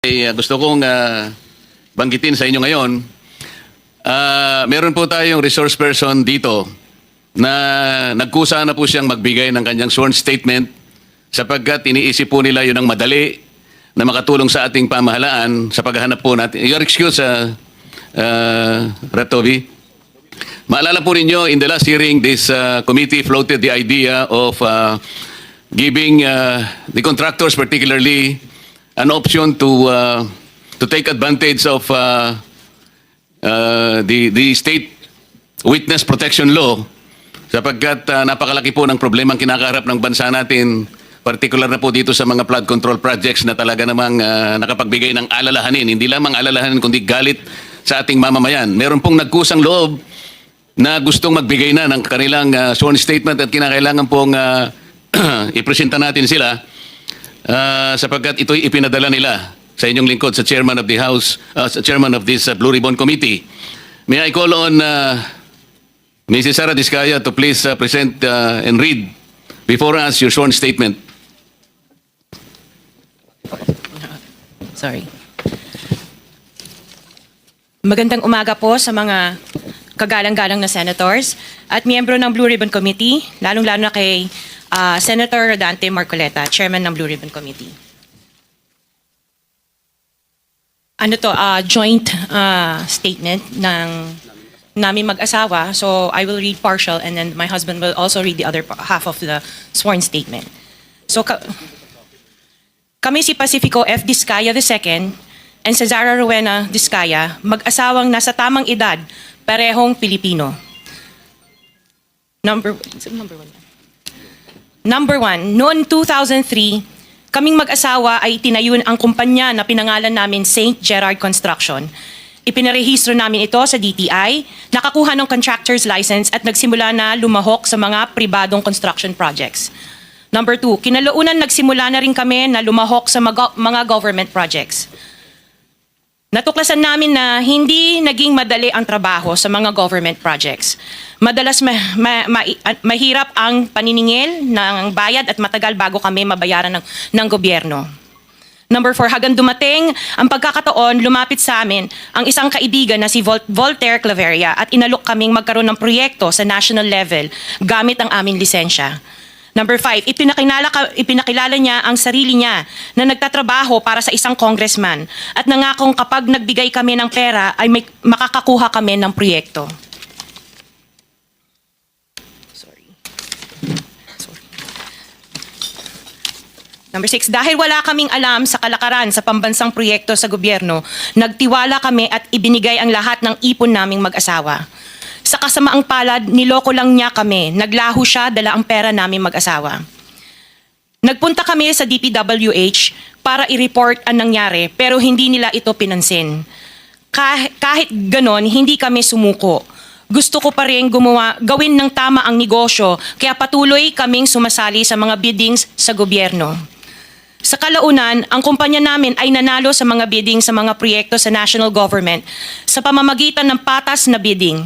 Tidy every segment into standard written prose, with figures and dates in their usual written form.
Gusto kong banggitin sa inyo ngayon, meron po tayong resource person dito na nagkusa na po siyang magbigay ng kanyang sworn statement sapagkat iniisip po nila yun ang madali na makatulong sa ating pamahalaan sa paghahanap po natin. Your excuse, Ratovi. Maalala po ninyo, in the last hearing, this committee floated the idea of giving the contractors particularly an option to take advantage of the state witness protection law sapagkat napakalaki po ng problema ang kinakaharap ng bansa natin, particular na po dito sa mga flood control projects na talaga namang nakapagbigay ng alalahanin, hindi lamang alalahanin kundi galit sa ating mamamayan. Meron pong nagkusang loob na gustong magbigay na ng kanilang sworn statement at kinakailangan pong ipresenta natin sila sapagkat ito'y ipinadala nila sa inyong lingkod sa chairman of the House, sa chairman of this Blue Ribbon Committee. May I call on Mrs. Sara Diskaya to please present and read before us your sworn statement. Sorry. Magandang umaga po sa mga kagalang-galang na senators at miyembro ng Blue Ribbon Committee, lalong-lalo na kay Senator Rodante Marcoleta, Chairman ng Blue Ribbon Committee. Ano to, joint statement ng namin mag-asawa. So I will read partial and then my husband will also read the other half of the sworn statement. So kami si Pacifico F. Diskaya II and Cesara Rowena Diskaya, mag-asawang nasa tamang edad, parehong Pilipino. Number one, noong 2003, kaming mag-asawa ay tinayun ang kumpanya na pinangalan namin St. Gerard Construction. Ipinarehistro namin ito sa DTI, nakakuha ng contractor's license at nagsimula na lumahok sa mga pribadong construction projects. Number two, kinalaunan nagsimula na rin kami na lumahok sa mga government projects. Natuklasan namin na hindi naging madali ang trabaho sa mga government projects. Madalas mahirap ang paniningil ng bayad at matagal bago kami mabayaran ng gobyerno. Number 4, hanggang dumating ang pagkakataon, lumapit sa amin ang isang kaibigan na si Voltaire Claveria at inalok kaming magkaroon ng proyekto sa national level gamit ang aming lisensya. Number 5, ipinakilala niya ang sarili niya na nagtatrabaho para sa isang congressman at nangakong kapag nagbigay kami ng pera ay makakakuha kami ng proyekto. Number 6, dahil wala kaming alam sa kalakaran sa pambansang proyekto sa gobyerno, nagtiwala kami at ibinigay ang lahat ng ipon naming mag-asawa. Sa kasamaang palad, niloko lang niya kami. Naglaho siya, dala ang pera namin mag-asawa. Nagpunta kami sa DPWH para i-report ang nangyari pero hindi nila ito pinansin. Kahit ganon, hindi kami sumuko. Gusto ko pa rin gawin ng tama ang negosyo kaya patuloy kaming sumasali sa mga biddings sa gobyerno. Sa kalaunan, ang kumpanya namin ay nanalo sa mga bidding sa mga proyekto sa national government sa pamamagitan ng patas na bidding.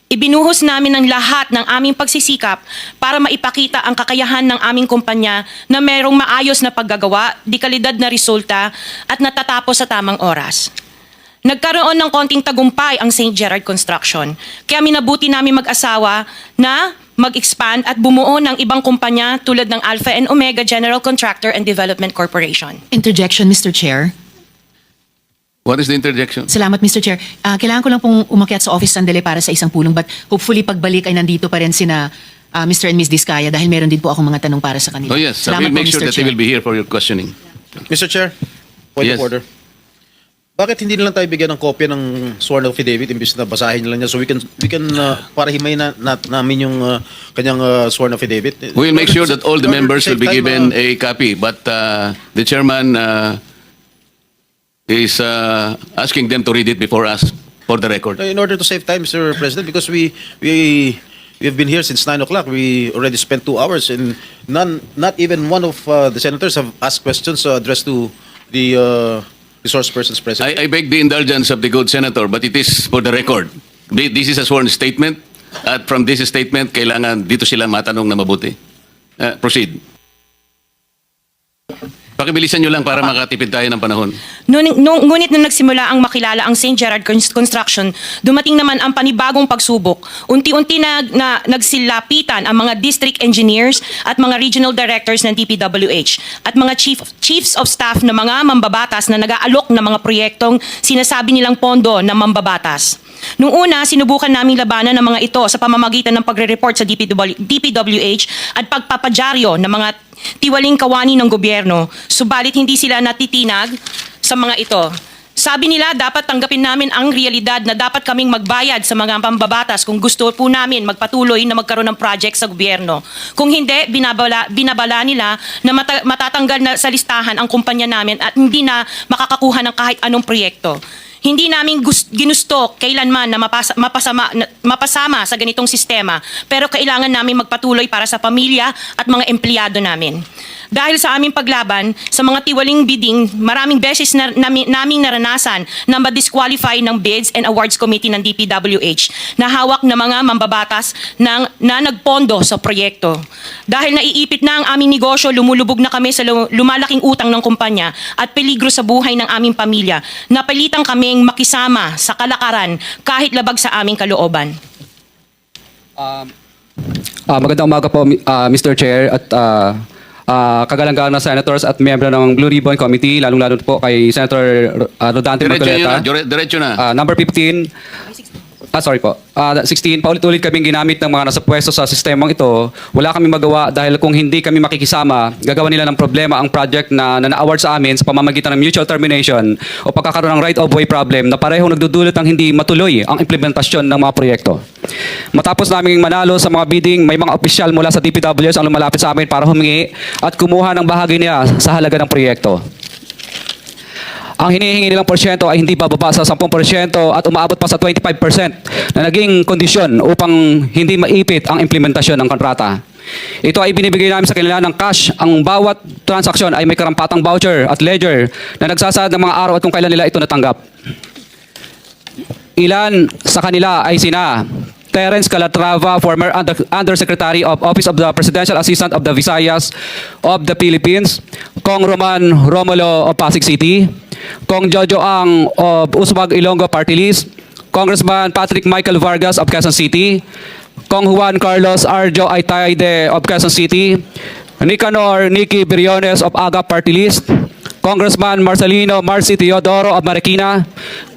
Ibinuhos namin ang lahat ng aming pagsisikap para maipakita ang kakayahan ng aming kumpanya na mayroong maayos na paggagawa, di kalidad na resulta at natatapos sa tamang oras. Nagkaroon ng konting tagumpay ang St. Gerard Construction, kaya minabuti namin mag-asawa na mag-expand at bumuo ng ibang kumpanya tulad ng Alpha and Omega General Contractor and Development Corporation. Interjection, Mr. Chair. What is the interjection? Salamat, Mr. Chair. Kailangan ko lang pong umakyat sa office sandali para sa isang pulong but hopefully pagbalik ay nandito pa rin sina Mr. and Ms. Diskaya dahil meron din po akong mga tanong para sa kanila. Oh yes, I will make sure that they will be here for your questioning. Mr. Chair, point Yes. of order. Bakit hindi na lang tayo bigyan ng kopya ng sworn affidavit imbis na basahin na lang niya so we can para himayin namin yung kanyang sworn affidavit? We will make sure that all the In order to members will save be time, given a copy, but the chairman is asking them to read it before us for the record. in order to save time, Mr. President, because we have been here since 9 o'clock. We already spent 2 hours and not even one of the senators have asked questions addressed to the resource persons present. I beg the indulgence of the good senator, but it is for the record. This is a sworn statement, at from this statement, kailangan dito sila matanong na mabuti. Proceed. Pakibilisan nyo lang para makatipid tayo ng panahon. Ngunit nung nagsimula ang makilala ang St. Gerard Construction, dumating naman ang panibagong pagsubok. Unti-unti nagsilapitan ang mga district engineers at mga regional directors ng DPWH at mga chiefs of staff na mga mambabatas na nag-aalok ng mga proyektong sinasabi nilang pondo ng mambabatas. Nung una, sinubukan naming labanan ng mga ito sa pamamagitan ng pagre-report sa DPWH at pagpapadyaryo ng mga tiwaling kawani ng gobyerno, subalit hindi sila natitinag sa mga ito. Sabi nila dapat tanggapin namin ang realidad na dapat kaming magbayad sa mga mambabatas kung gusto po namin magpatuloy na magkaroon ng project sa gobyerno. Kung hindi, binabala nila na matatanggal na sa listahan ang kumpanya namin at hindi na makakakuha ng kahit anong proyekto. Hindi namin ginusto kailanman na mapasama sa ganitong sistema, pero kailangan namin magpatuloy para sa pamilya at mga empleyado namin. Dahil sa aming paglaban, sa mga tiwaling bidding, maraming beses naming naranasan na ma-disqualify ng Bids and Awards Committee ng DPWH na hawak na mga mambabatas na nagpondo sa proyekto. Dahil naiipit na ang aming negosyo, lumulubog na kami sa lumalaking utang ng kumpanya at peligro sa buhay ng aming pamilya. Napilitan kaming makisama sa kalakaran kahit labag sa aming kalooban. Magandang umaga po, Mr. Chair at kagalang-galang na senators at miyembro ng Blue Ribbon Committee, lalong-lalo po kay Senator Rodante Marcoleta. Diretso na. Number 15. Sorry po. 16, paulit-ulit kaming ginamit ng mga nasa pwesto sa sistemang ito. Wala kaming magawa dahil kung hindi kami makikisama, gagawa nila ng problema ang project na na-award sa amin sa pamamagitan ng mutual termination o pagkakaroon ng right-of-way problem na parehong nagdudulot ng hindi matuloy ang implementasyon ng mga proyekto. Matapos naming manalo sa mga bidding, may mga opisyal mula sa DPWS ang lumalapit sa amin para humingi at kumuha ng bahagi niya sa halaga ng proyekto. Ang hinihingi nilang porsyento ay hindi bababa sa 10% at umaabot pa sa 25% na naging kondisyon upang hindi maipit ang implementasyon ng kontrata. Ito ay binibigay namin sa kanila ng cash. Ang bawat transaksyon ay may karampatang voucher at ledger na nagsasaad ng mga araw at kung kailan nila ito natanggap. Ilan sa kanila ay sina Terence Calatrava, former Undersecretary of Office of the Presidential Assistant of the Visayas of the Philippines, Kong Roman Romulo of Pasig City, Kong Jojo Ang of Usmag Ilonggo Party List, Congressman Patrick Michael Vargas of Quezon City, Kong Juan Carlos Arjo Aitayde of Quezon City, Nicanor Nicky Briones of Aga Party List, Congressman Marcelino Marcy Teodoro of Marikina,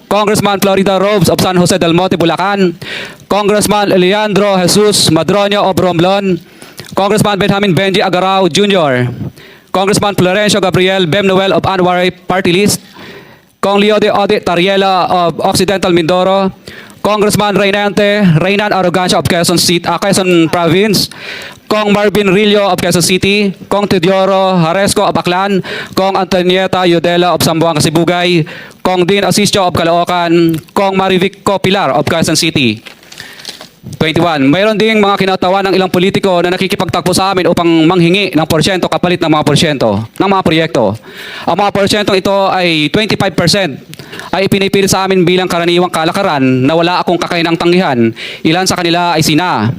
Congressman Florida Robes of San Jose del Monte, Bulacan, Congressman Leandro Jesus Madroño of Romblon, Congressman Benjamin Benji Agarao Jr., Congressman Florencio Gabriel Bemnoel of Anwaray Party List, Kong Leo de Ode Tariela of Occidental Mindoro, Congressman Reynan Arrogancia of Quezon Province, Kong Marvin Rillo of Quezon City, Kong Teodoro Haresco of Aklan, Kong Antonieta Yudela of Zamboanga Sibugay, Kong Dean Asisio of Caloocan, Kong Marivic Pilar of Quezon City. 21. Mayroon ding mga kinatawa ng ilang politiko na nakikipagtagpo sa amin upang manghingi ng porsyento kapalit ng mga porsyento ng mga proyekto. Ang mga porsyentong ito ay 25% ay ipinipilit sa amin bilang karaniwang kalakaran na wala akong kakainang tanggihan. Ilan sa kanila ay sina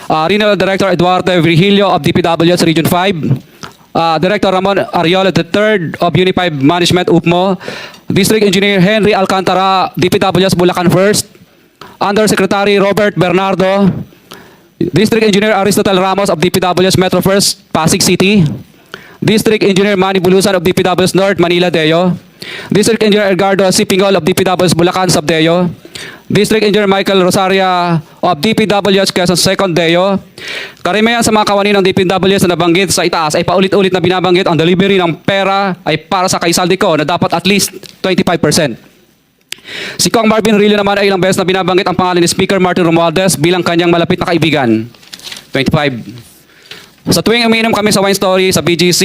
Regional Director Eduardo Virgilio of DPWS Region 5, Director Ramon Ariola III of Unified Management UPMO, District Engineer Henry Alcantara, DPWS Bulacan First, Undersecretary Robert Bernardo, District Engineer Aristotle Ramos of DPWS Metro First, Pasig City, District Engineer Manny Bulusan of DPWS North, Manila Deo, District Engineer Edgardo Sipingol of DPWS Bulacan Subdeo, District Engineer Michael Rosaria of DPWS Quezon Second Deo. Karamihan sa mga kawani ng DPWS na nabanggit sa itaas ay paulit-ulit na binabanggit ang delivery ng pera ay para sa kaisaldi ko na dapat at least 25%. Si Kong Marvin Rillo naman ay ilang beses na binabanggit ang pangalan ni Speaker Martin Romualdez bilang kanyang malapit na kaibigan. 25. Sa tuwing umiinom kami sa Wine Story, sa BGC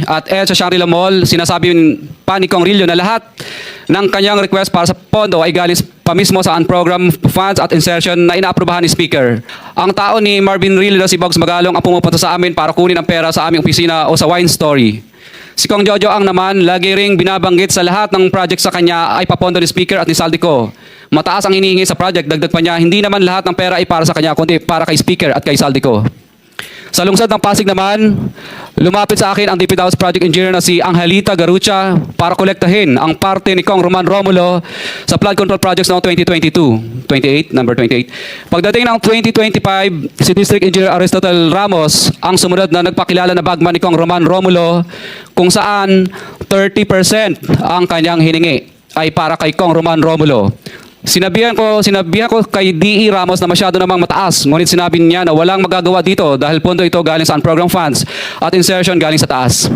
at sa Shangri-La Mall, sinasabi pa ni Kong Rillo na lahat ng kanyang request para sa pondo ay galing pa mismo sa unprogrammed funds at insertion na inaaprubahan ni Speaker. Ang tao ni Marvin Rillo na si Bogs Magalong ang pumupunta sa amin para kunin ang pera sa aming opisina o sa Wine Story. Si Kong Jojo Ang naman, lagi ring binabanggit sa lahat ng project sa kanya ay papondo ni Speaker at ni Saldico. Mataas ang hinihingi sa project, dagdag pa niya, hindi naman lahat ng pera ay para sa kanya, kundi para kay Speaker at kay Saldico. Sa lungsod ng Pasig naman, lumapit sa akin ang DPW's project engineer na si Angelita Garucha para kolektahin ang parte ni Kong Roman Romulo sa flood control projects noong 2022, number 28. Pagdating ng 2025, si District Engineer Aristotle Ramos ang sumunod na nagpakilala na bagman ni Kong Roman Romulo kung saan 30% ang kanyang hiningi ay para kay Kong Roman Romulo. Sinabihan ko kay D.E. Ramos na masyado namang mataas, ngunit sinabi niya na walang magagawa dito dahil pondo ito galing sa unprogram funds at insertion galing sa taas.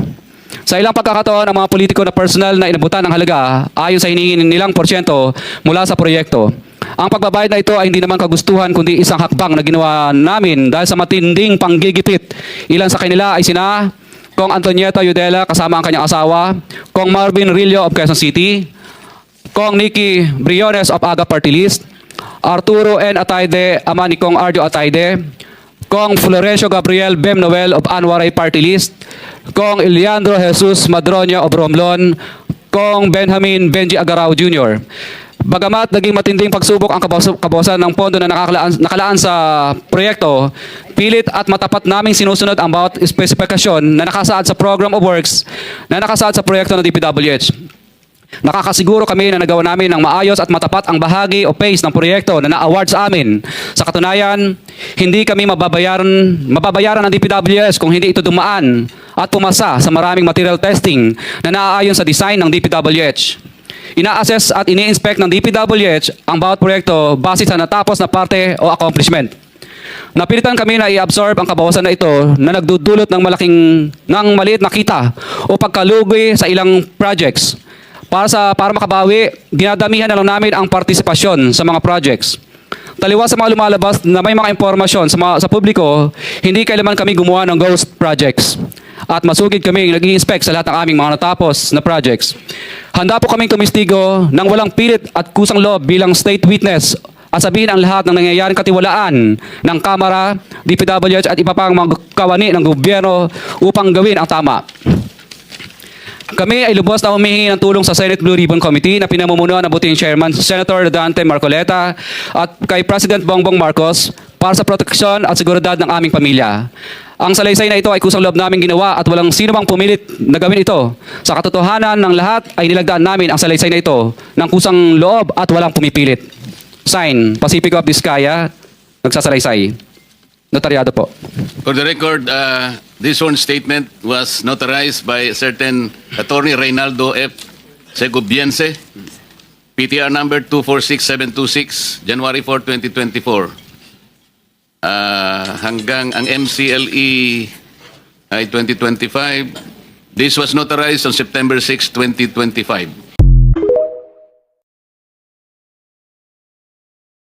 Sa ilang pagkakataon, ang mga politiko na personal na inabutan ng halaga ayon sa hinihingi nilang porsyento mula sa proyekto. Ang pagbabayad na ito ay hindi naman kagustuhan kundi isang hakbang na ginawa namin dahil sa matinding panggigipit. Ilan sa kanila ay sina Kong Antonieta Yudela kasama ang kanyang asawa, Kong Marvin Rillo of Quezon City, Kong Nikki Briones of Aga Party List, Arturo N. Atayde, ama ni Kong Arjo Atayde, Kong Florencio Gabriel Bem Noel of Anwaray Party List, Kong Eliandro Jesus Madroño of Romblon, Kong Benjamin Benji Agarao Jr. Bagamat naging matinding pagsubok ang kabawasan ng pondo na nakalaan sa proyekto, pilit at matapat naming sinusunod ang bawat espesifikasyon na nakasaad sa Program of Works na nakasaad sa proyekto ng DPWH. Nakakasiguro kami na nagawa namin ng maayos at matapat ang bahagi o phase ng proyekto na na-award sa amin. Sa katunayan, hindi kami mababayaran ng DPWH kung hindi ito dumaan at pumasa sa maraming material testing na naaayon sa design ng DPWH. Ina-assess at ini-inspect ng DPWH ang bawat proyekto base sa natapos na parte o accomplishment. Napilitan kami na i-absorb ang kabawasan na ito na nagdudulot ng maliit na kita o pagkalugi sa ilang projects. Para makabawi, dinadamihan na lang namin ang partisipasyon sa mga projects. Taliwas sa mga lumalabas na may mga impormasyon sa publiko, hindi kailanman kami gumawa ng ghost projects. At masugid kami nag-i-inspect sa lahat ng aming mga natapos na projects. Handa po kaming tumistigo ng walang pilit at kusang loob bilang state witness at sabihin ang lahat ng nangyayaring katiwalaan ng Kamara, DPWH at iba pang mga kawani ng gobyerno upang gawin ang tama. Kami ay lubos na humihingi ng tulong sa Senate Blue Ribbon Committee na pinamumunuan ng buting Chairman Senator Dante Marcoleta at kay President Bongbong Marcos para sa proteksyon at seguridad ng aming pamilya. Ang salaysay na ito ay kusang loob namin ginawa at walang sino mang pumilit na gawin ito. Sa katotohanan ng lahat ay nilagdaan namin ang salaysay na ito ng kusang loob at walang pumipilit. Sign, Pacifico of Vizcaya, nagsasalaysay. Notaryado po. For the record, this sworn statement was notarized by a certain Attorney Reynaldo F. Segubiense, PTR number 246726, January 4, 2024. Hanggang ang MCLE ay 2025. This was notarized on September 6, 2025.